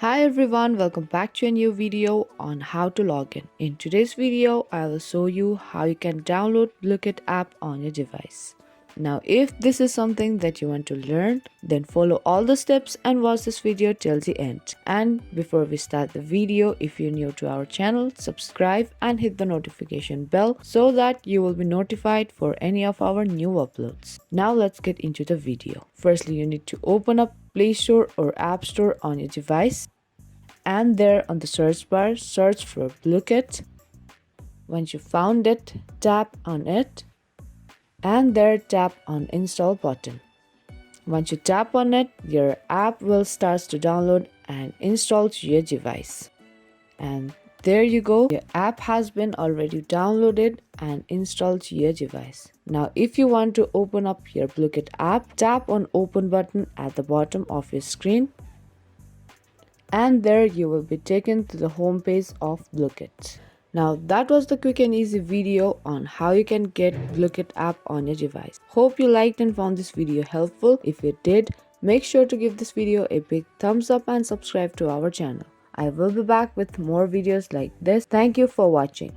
Hi everyone, welcome back to a new video on how to log in. In today's video, I will show you how you can download Blooket app on your device. Now if this is something that you want to learn, then follow all the steps and watch this video till the end. And before we start the video, if you're new to our channel, subscribe and hit the notification bell so that you will be notified for any of our new uploads. Now let's get into the video. Firstly, you need to open up Play Store or App Store on your device, and there on the search bar search for Blooket. Once you found it, tap on it and there tap on install button. Once you tap on it, your app will start to download and install to your device. And there you go, your app has been already downloaded and installed to your device. Now if you want to open up your Blooket app, tap on open button at the bottom of your screen and there you will be taken to the home page of Blooket. Now that was the quick and easy video on how you can get Blooket app on your device. Hope you liked and found this video helpful. If you did, make sure to give this video a big thumbs up and subscribe to our channel. I will be back with more videos like this. Thank you for watching.